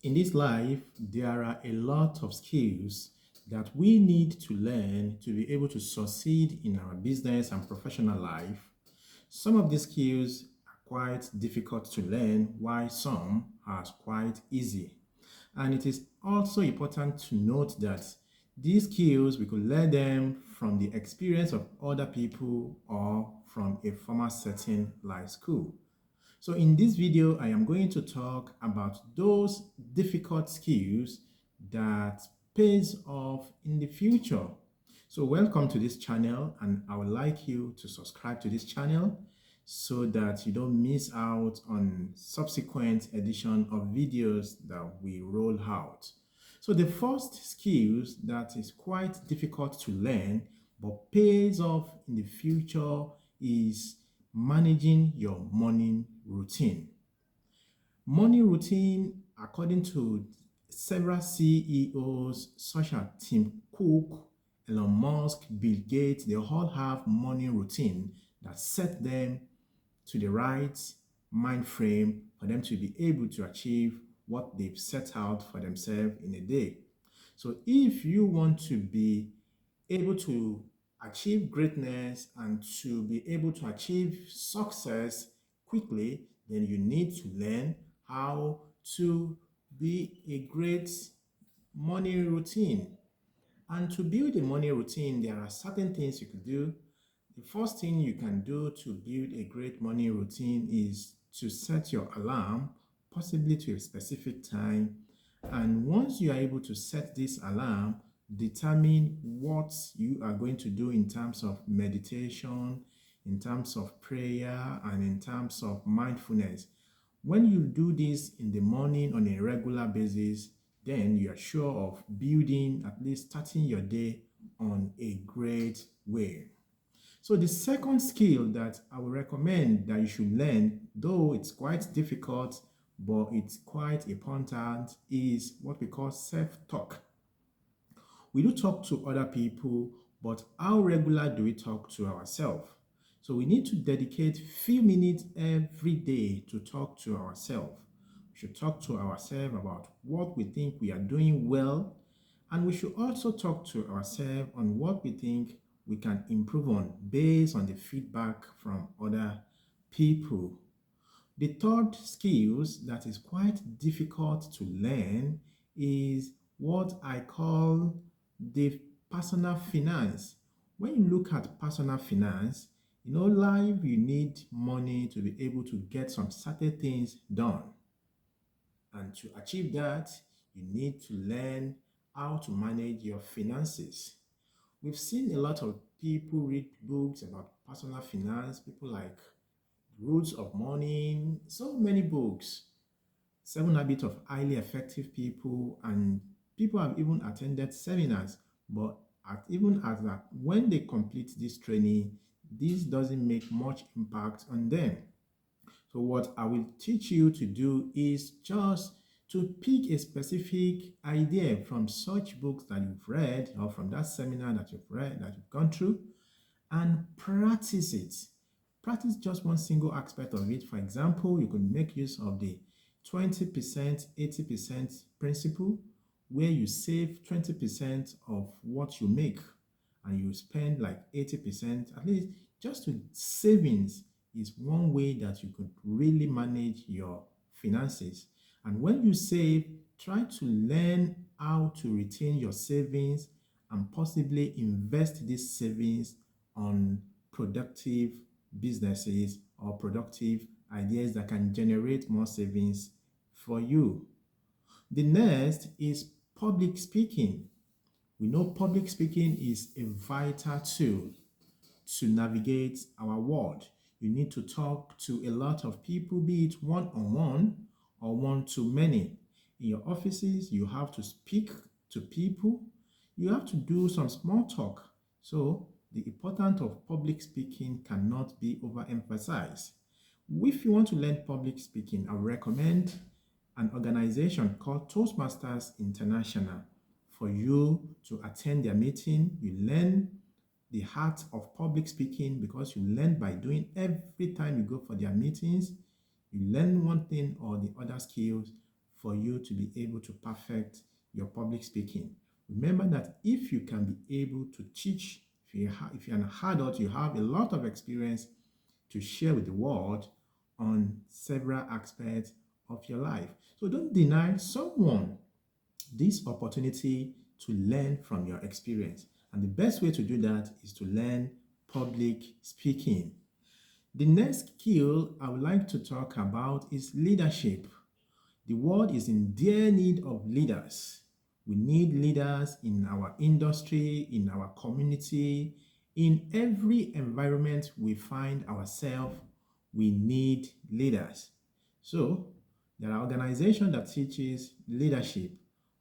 In this life, there are a lot of skills that we need to learn to be able to succeed in our business and professional life. Some of these skills are quite difficult to learn, while some are quite easy. And it is also important to note that these skills, we could learn them from the experience of other people or from a formal setting like school. So in this video, I am going to talk about those difficult skills that pays off in the future. So welcome to this channel, and I would like you to subscribe to this channel so that you don't miss out on subsequent edition of videos that we roll out. So the first skills that is quite difficult to learn but pays off in the future is managing your morning routine. Morning routine, according to several CEOs such as Tim Cook, Elon Musk, Bill Gates, they all have morning routine that set them to the right mind frame for them to be able to achieve what they've set out for themselves in a day. So if you want to be able to achieve greatness and to be able to achieve success quickly, then you need to learn how to be a great morning routine. And to build a morning routine, there are certain things you could do. The first thing you can do to build a great morning routine is to set your alarm, possibly to a specific time. And once you are able to set this alarm, determine what you are going to do in terms of meditation, in terms of prayer, and in terms of mindfulness. When you do this in the morning on a regular basis, then you are sure of building, at least starting your day on a great way. So the second skill that I would recommend that you should learn, though it's quite difficult, but it's quite important, is what we call self-talk. We do talk to other people, but how regular do we talk to ourselves? So we need to dedicate few minutes every day to talk to ourselves. We should talk to ourselves about what we think we are doing well, and we should also talk to ourselves on what we think we can improve on based on the feedback from other people. The third skills that is quite difficult to learn is what I call the personal finance. When you look at personal finance, life, you need money to be able to get some certain things done. And to achieve that, you need to learn how to manage your finances. We've seen a lot of people read books about personal finance, people like Rules of Money, so many books, Seven Habits of Highly Effective People, and people have even attended seminars. But even at that, when they complete this training, this doesn't make much impact on them. So what I will teach you to do is just to pick a specific idea from such books that you've read or from that seminar that you've read, that you've gone through, and practice it. Practice just one single aspect of it. For example, you could make use of the 20%, 80% principle, where you save 20% of what you make and you spend like 80%. At least just to savings is one way that you could really manage your finances. And when you save, try to learn how to retain your savings and possibly invest these savings on productive businesses or productive ideas that can generate more savings for you. The next is public speaking. We know public speaking is a vital tool to navigate our world. You need to talk to a lot of people, be it one-on-one or one-to-many. In your offices, you have to speak to people. You have to do some small talk. So the importance of public speaking cannot be overemphasized. If you want to learn public speaking, I would recommend an organization called Toastmasters International. For you to attend their meeting, you learn the art of public speaking because you learn by doing. Every time you go for their meetings, you learn one thing or the other skills for you to be able to perfect your public speaking. Remember that if you can be able to teach, if you're an adult, you have a lot of experience to share with the world on several aspects of your life. So don't deny someone this opportunity to learn from your experience. And the best way to do that is to learn public speaking. The next skill I would like to talk about is leadership. The world is in dire need of leaders. We need leaders in our industry, in our community, in every environment we find ourselves, we need leaders. So, there are organizations that teaches leadership.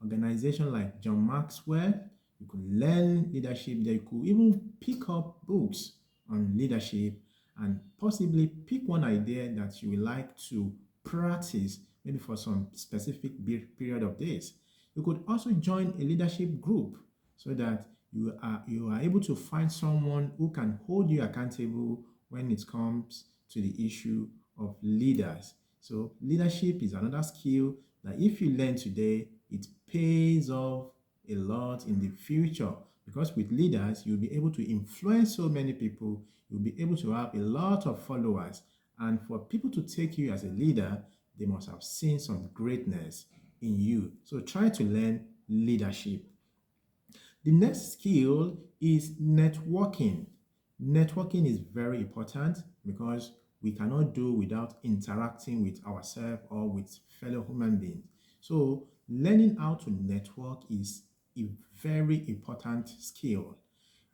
Organizations like John Maxwell, you could learn leadership there. You could even pick up books on leadership and possibly pick one idea that you would like to practice maybe for some specific period of days. You could also join a leadership group so that you are able to find someone who can hold you accountable when it comes to the issue of leaders. So leadership is another skill that if you learn today, it pays off a lot in the future, because with leaders, you'll be able to influence so many people, you'll be able to have a lot of followers, and for people to take you as a leader, they must have seen some greatness in you. So try to learn leadership. The next skill is networking. Networking is very important because we cannot do without interacting with ourselves or with fellow human beings. So, learning how to network is a very important skill.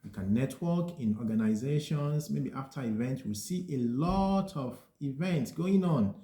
You can network in organizations. Maybe after events, we see a lot of events going on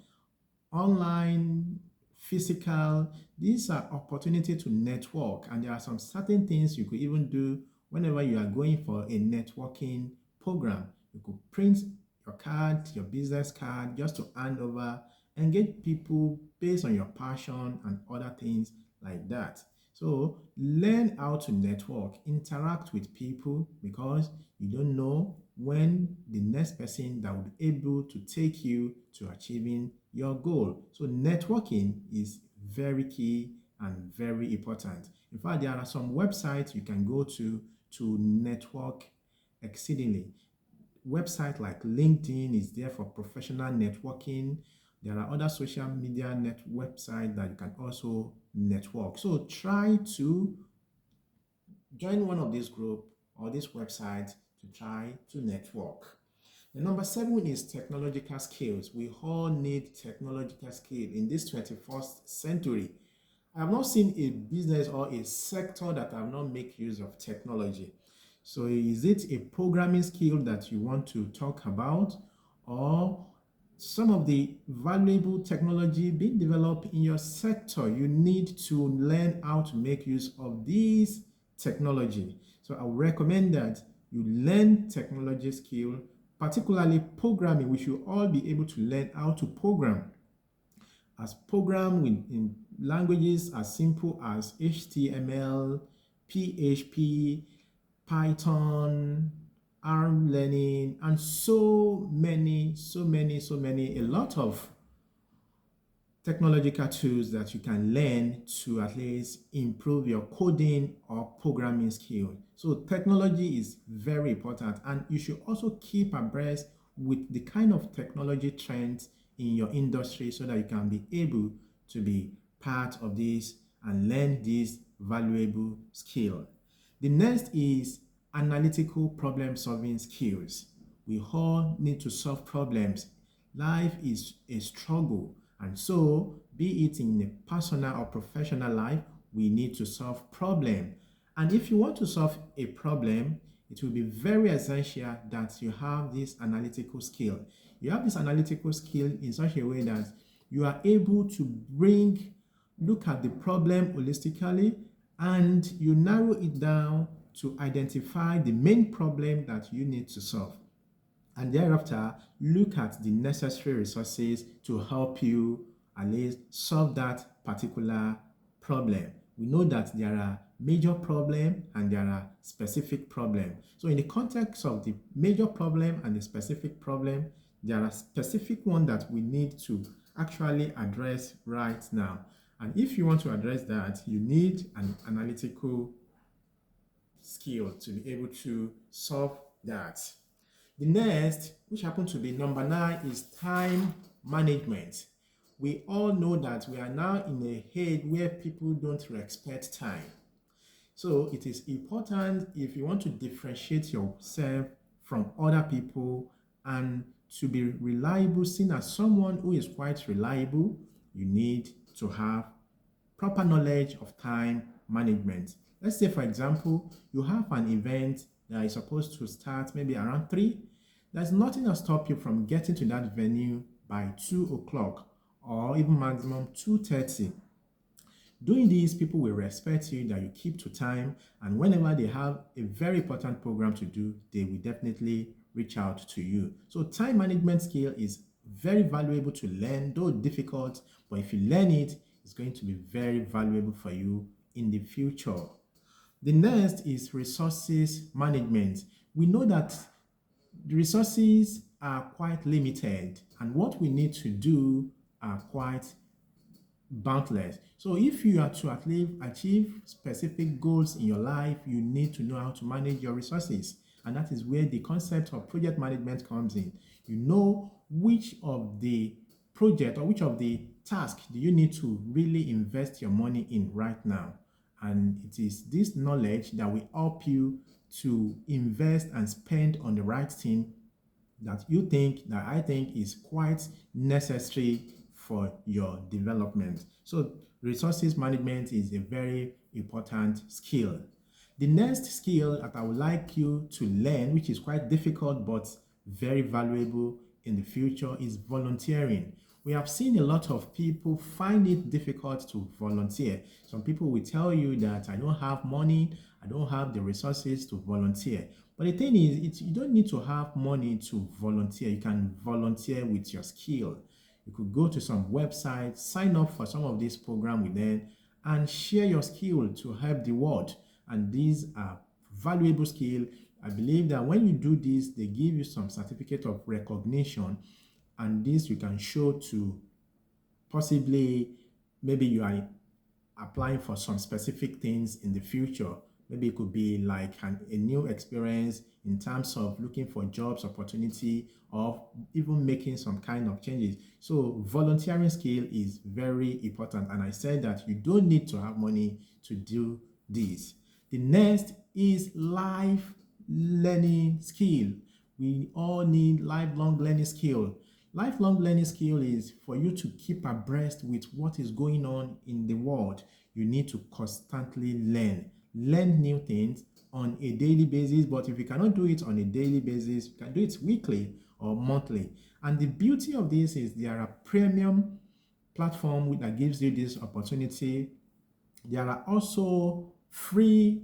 online, physical. These are opportunity to network, and there are some certain things you could even do whenever you are going for a networking program. You could print your card, your business card, just to hand over and get people based on your passion and other things like that. So learn how to network, interact with people, because you don't know when the next person that will be able to take you to achieving your goal. So networking is very key and very important. In fact, there are some websites you can go to network exceedingly. Website like LinkedIn is there for professional networking. There are other social media websites that you can also network. So try to join one of these group or this website to try to network. The number 7 is technological skills. We all need technological skill in this 21st century. I have not seen a business or a sector that have not make use of technology. So is it a programming skill that you want to talk about, or some of the valuable technology being developed in your sector? You need to learn how to make use of these technology. So I would recommend that you learn technology skill, particularly programming. We should all be able to learn how to program. As program in languages as simple as HTML, PHP, Python, ARM learning, and so many, a lot of technological tools that you can learn to at least improve your coding or programming skill. So technology is very important, and you should also keep abreast with the kind of technology trends in your industry so that you can be able to be part of this and learn this valuable skill. The next is analytical problem solving skills. We all need to solve problems. Life is a struggle, and so be it in a personal or professional life, we need to solve problem. And if you want to solve a problem, it will be very essential that you have this analytical skill. You have this analytical skill in such a way that you are able to look at the problem holistically, and you narrow it down to identify the main problem that you need to solve. And thereafter, look at the necessary resources to help you at least solve that particular problem. We know that there are major problems and there are specific problems. So in the context of the major problem and the specific problem, there are specific ones that we need to actually address right now. And if you want to address that, you need an analytical skill to be able to solve that. The next, which happens to be number 9, is time management. We all know that we are now in a age where people don't respect time. So it is important, if you want to differentiate yourself from other people and to be reliable, seen as someone who is quite reliable, you need to have proper knowledge of time management. Let's say, for example, you have an event that is supposed to start maybe around 3. There's nothing that stops you from getting to that venue by 2 o'clock or even maximum 2:30. Doing this, people will respect you that you keep to time, and whenever they have a very important program to do, they will definitely reach out to you. So time management skill is very valuable to learn, though difficult, but if you learn it, it's going to be very valuable for you in the future. The next is resources management. We know that the resources are quite limited, and what we need to do are quite boundless. So if you are to achieve specific goals in your life, you need to know how to manage your resources. And that is where the concept of project management comes in. You know which of the project or which of the tasks do you need to really invest your money in right now. And it is this knowledge that will help you to invest and spend on the right thing that I think is quite necessary for your development. So resources management is a very important skill. The next skill that I would like you to learn, which is quite difficult but very valuable in the future, is volunteering. We have seen a lot of people find it difficult to volunteer. Some people will tell you that I don't have money, I don't have the resources to volunteer. But the thing is, you don't need to have money to volunteer. You can volunteer with your skill. You could go to some websites, sign up for some of these programs with them, and share your skill to help the world. And these are valuable skill. I believe that when you do this, they give you some certificate of recognition, and this you can show to possibly maybe you are applying for some specific things in the future. Maybe it could be like a new experience in terms of looking for jobs opportunity or even making some kind of changes. So volunteering skill is very important, and I said that you don't need to have money to do this. The next is life learning skill. We all need lifelong learning skill. Lifelong learning skill is for you to keep abreast with what is going on in the world. You need to constantly learn new things on a daily basis. But if you cannot do it on a daily basis, you can do it weekly or monthly. And the beauty of this is there are premium platform that gives you this opportunity. There are also free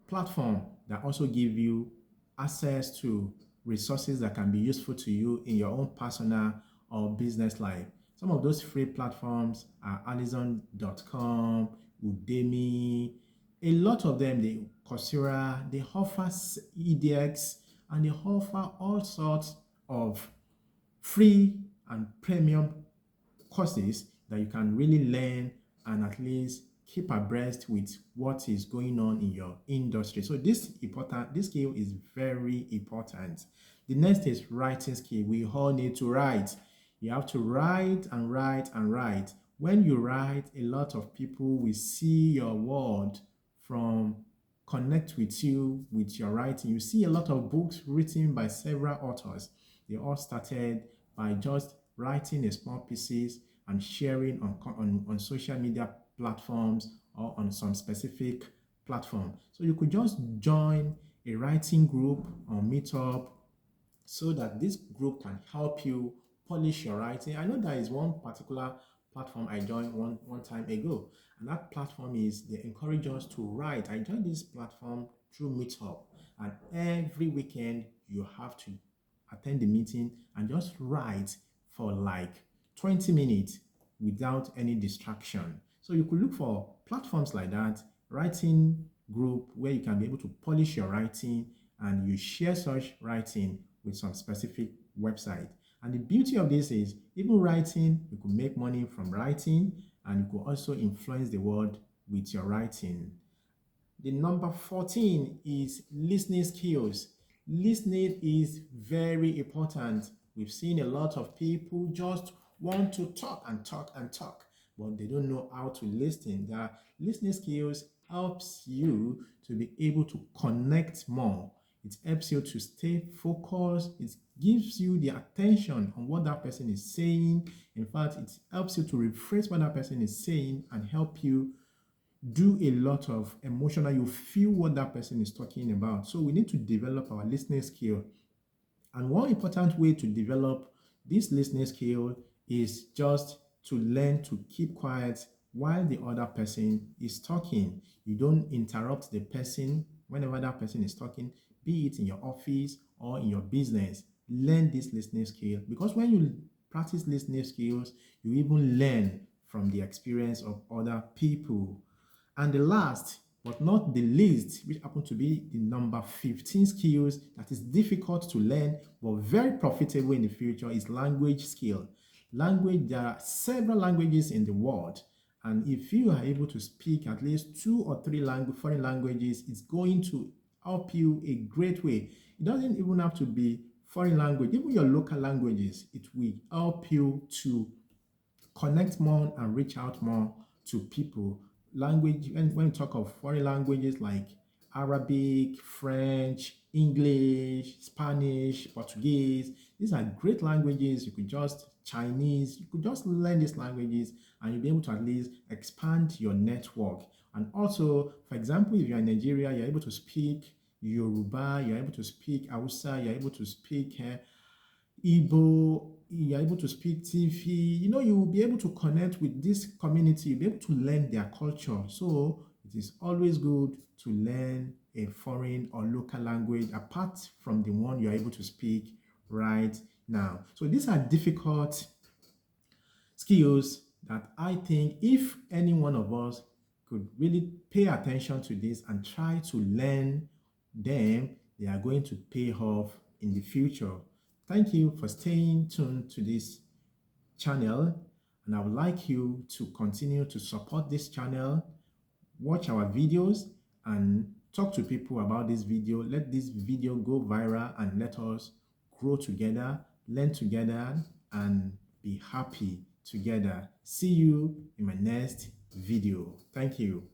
platform that also give you access to resources that can be useful to you in your own personal or business life. Some of those free platforms are Amazon.com, Udemy, a lot of them, the Coursera, they offer edX, and they offer all sorts of free and premium courses that you can really learn and at least keep abreast with what is going on in your industry. So this skill is very important. The next is writing skill. We all need to write. You have to write and write and write. When you write, a lot of people will see your word from connect with you with your writing. You see a lot of books written by several authors. They all started by just writing a small pieces and sharing on social media platforms or on some specific platform. So you could just join a writing group or meetup so that this group can help you polish your writing. I know there is one particular platform I joined one time ago, and that platform is they encourage us to write. I joined this platform through Meetup, and every weekend you have to attend the meeting and just write for like 20 minutes without any distraction. So you could look for platforms like that, writing group where you can be able to polish your writing and you share such writing with some specific website. And the beauty of this is even writing, you could make money from writing, and you could also influence the world with your writing. The number 14 is listening skills. Listening is very important. We've seen a lot of people just want to talk and talk and talk, but they don't know how to listen. Their listening skills helps you to be able to connect more. It helps you to stay focused. It gives you the attention on what that person is saying. In fact, it helps you to rephrase what that person is saying and help you do a lot of emotional, you feel what that person is talking about. So we need to develop our listening skill. And one important way to develop this listening skill is just to learn to keep quiet while the other person is talking. You don't interrupt the person whenever that person is talking, be it in your office or in your business. Learn this listening skill, because when you practice listening skills, you even learn from the experience of other people. And the last but not the least, which happen to be the number 15 skills that is difficult to learn but very profitable in the future, is language skill. Language, there are several languages in the world, and if you are able to speak at least 2 or 3 foreign languages, it's going to help you a great way. It doesn't even have to be foreign language, even your local languages, it will help you to connect more and reach out more to people. Language, when we talk of foreign languages like Arabic, French, English, Spanish, Portuguese, these are great languages. You could just Chinese, you could just learn these languages and you'll be able to at least expand your network. And also, for example, if you're in Nigeria, you're able to speak Yoruba, you're able to speak Hausa, you're able to speak Igbo, you're able to speak Tifi, you will be able to connect with this community, you'll be able to learn their culture. So it is always good to learn a foreign or local language apart from the one you're able to speak right now. So these are difficult skills that I think if any one of us could really pay attention to this and try to learn them, they are going to pay off in the future. Thank you for staying tuned to this channel, and I would like you to continue to support this channel, watch our videos, and talk to people about this video. Let this video go viral and let us grow together, learn together, and be happy together. See you in my next video. Thank you.